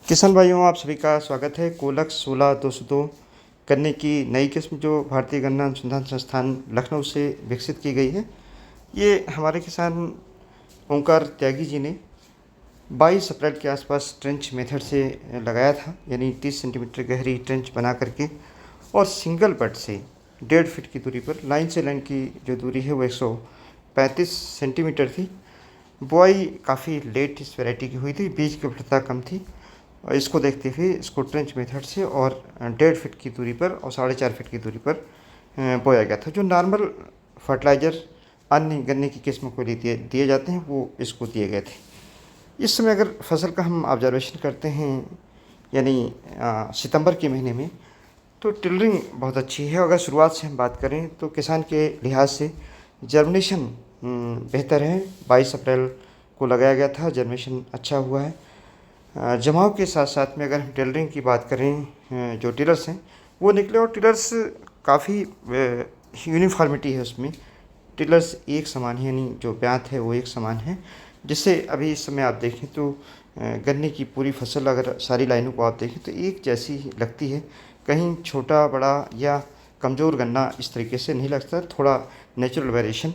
किसान भाइयों, आप सभी का स्वागत है। कोलक 16-202 गन्ने की नई किस्म जो भारतीय गन्ना अनुसंधान संस्थान लखनऊ से विकसित की गई है। ये हमारे किसान ओंकार त्यागी जी ने 22 अप्रैल के आसपास ट्रेंच मेथड से लगाया था, यानी 30 सेंटीमीटर गहरी ट्रेंच बना करके और सिंगल बट से 1.5 फीट की दूरी पर लाइन से लाइन की जो दूरी है वो 135 सेंटीमीटर थी। बुआई काफ़ी लेट इस वैरायटी की हुई थी, बीज की उपलब्धता कम थी और इसको देखते हुए इसको ट्रेंच मेथड से और 1.5 फीट की दूरी पर और 4.5 फीट की दूरी पर बोया गया था। जो नॉर्मल फर्टिलाइज़र अन्य गन्ने की किस्मों को लिए दिए जाते हैं वो इसको दिए गए थे। इस समय अगर फसल का हम ऑब्जर्वेशन करते हैं, यानी सितंबर के महीने में, तो टिलरिंग बहुत अच्छी है। अगर शुरुआत से हम बात करें तो किसान के लिहाज से जर्मिनेशन बेहतर है। 22 अप्रैल को लगाया गया था, जर्मिनेशन अच्छा हुआ है। जमाव के साथ साथ में अगर हम टेलरिंग की बात करें, जो टिलर्स हैं वो निकले और टिलर्स काफ़ी यूनिफॉर्मिटी है उसमें। टिलर्स एक समान है, यानी जो ब्यांत है वो एक समान है, जिससे अभी इस समय आप देखें तो गन्ने की पूरी फसल अगर सारी लाइनों को आप देखें तो एक जैसी ही लगती है। कहीं छोटा बड़ा या कमज़ोर गन्ना इस तरीके से नहीं लगता। थोड़ा नेचुरल वेरिएशन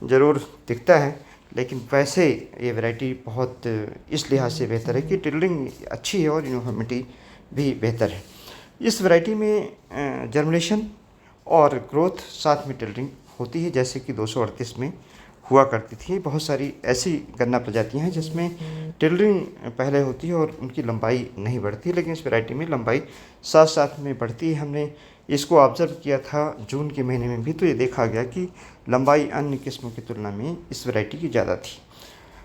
ज़रूर दिखता है, लेकिन वैसे ये वैरायटी बहुत इस लिहाज से बेहतर है कि टिलरिंग अच्छी है और यूनिफॉर्मिटी भी बेहतर है। इस वैरायटी में जर्मिनेशन और ग्रोथ साथ में टिलरिंग होती है, जैसे कि 238 में हुआ करती थी। बहुत सारी ऐसी गन्ना प्रजातियां हैं जिसमें टिलरिंग पहले होती है और उनकी लंबाई नहीं बढ़ती, लेकिन इस वैरायटी में लंबाई साथ साथ में बढ़ती है। हमने इसको ऑब्ज़र्व किया था जून के महीने में भी, तो ये देखा गया कि लंबाई अन्य किस्मों की तुलना में इस वैरायटी की ज़्यादा थी।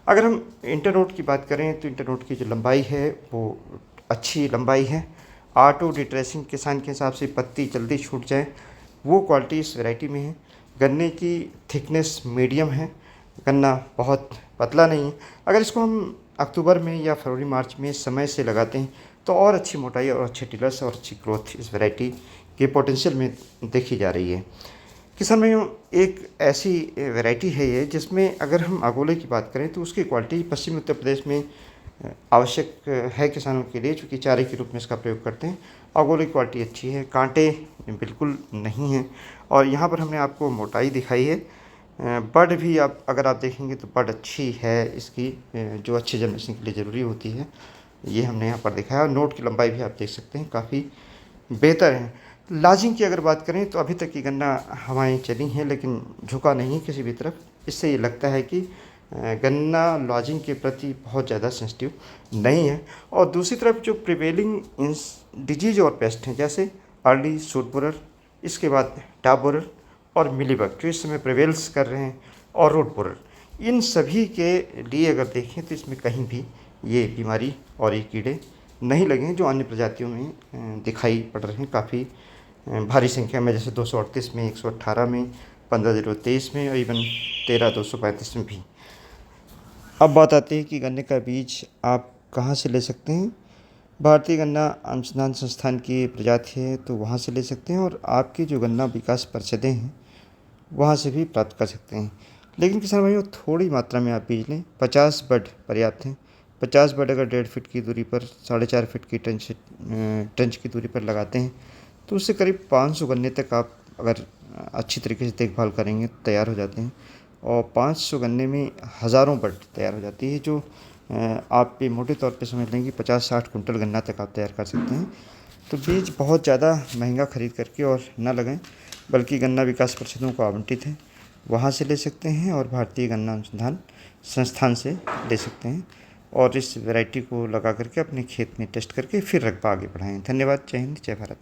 अगर हम इंटरनोट की बात करें तो इंटरनोट की जो लंबाई है वो अच्छी लंबाई है। ऑटो डिट्रेसिंग किसान के हिसाब से पत्ती जल्दी छूट जाए वो क्वालिटी इस वैरायटी में है। गन्ने की थिकनेस मीडियम है, गन्ना बहुत पतला नहीं है। अगर इसको हम अक्टूबर में या फरवरी मार्च में समय से लगाते हैं तो और अच्छी मोटाई और अच्छे टिलर्स और अच्छी ग्रोथ इस वैरायटी के पोटेंशियल में देखी जा रही है। किसान भाइयों, एक ऐसी वैरायटी है ये जिसमें अगर हम अगोले की बात करें तो उसकी क्वालिटी पश्चिमी उत्तर प्रदेश में आवश्यक है किसानों के लिए, चूँकि चारे के रूप में इसका प्रयोग करते हैं। अगोले की क्वालिटी अच्छी है, कांटे बिल्कुल नहीं हैं और यहाँ पर हमने आपको मोटाई दिखाई है। बड भी अगर आप देखेंगे तो बड अच्छी है इसकी, जो अच्छे जर्मिनेशन के लिए ज़रूरी होती है, ये हमने यहाँ पर दिखाया। और नोट की लंबाई भी आप देख सकते हैं काफ़ी बेहतर है। लॉजिंग की अगर बात करें तो अभी तक की गन्ना हवाएं चली हैं लेकिन झुका नहीं है किसी भी तरफ। इससे ये लगता है कि गन्ना लॉजिंग के प्रति बहुत ज़्यादा सेंसिटिव नहीं है। और दूसरी तरफ जो प्रिवेलिंग डिजीज और पेस्ट हैं, जैसे अर्ली सूट बोरर, इसके बाद टॉप बोरर और मिलीबग जो इस समय प्रिवेल्स कर रहे हैं, और रूट बोरर, इन सभी के लिए अगर देखें तो इसमें कहीं भी ये बीमारी और ये कीड़े नहीं लगे हैं जो अन्य प्रजातियों में दिखाई पड़ रहे हैं काफ़ी भारी संख्या में, जैसे 238 में, 118 में, 15,023 में और इवन 13,235 में भी। अब बात आती है कि गन्ने का बीज आप कहाँ से ले सकते हैं। भारतीय गन्ना अनुसंधान संस्थान की प्रजाति है तो वहाँ से ले सकते हैं, और आपकी जो गन्ना विकास परिषदें हैं वहाँ से भी प्राप्त कर सकते हैं। लेकिन किसान भाइयों, थोड़ी मात्रा में आप बीज लें। 50 बड पर्याप्त हैं। 50 बड अगर 1.5 फीट की दूरी पर 4.5 फीट की ट्रेंच की दूरी पर लगाते हैं तो उससे करीब 500 गन्ने तक आप अगर अच्छी तरीके से देखभाल करेंगे तो तैयार हो जाते हैं। और 500 गन्ने में हज़ारों बड तैयार हो जाती है, जो आप पे मोटे तौर पे समझ लें कि 50-60 कुंटल गन्ना तक आप तैयार कर सकते हैं। तो बीज बहुत ज़्यादा महंगा खरीद करके और ना लगाएं, बल्कि गन्ना विकास परिषदों को आवंटित है वहाँ से ले सकते हैं और भारतीय गन्ना अनुसंधान संस्थान से ले सकते हैं, और इस वैरायटी को लगा करके अपने खेत में टेस्ट करके फिर रकबा आगे बढ़ाएं। धन्यवाद। जय हिंद, जय भारत।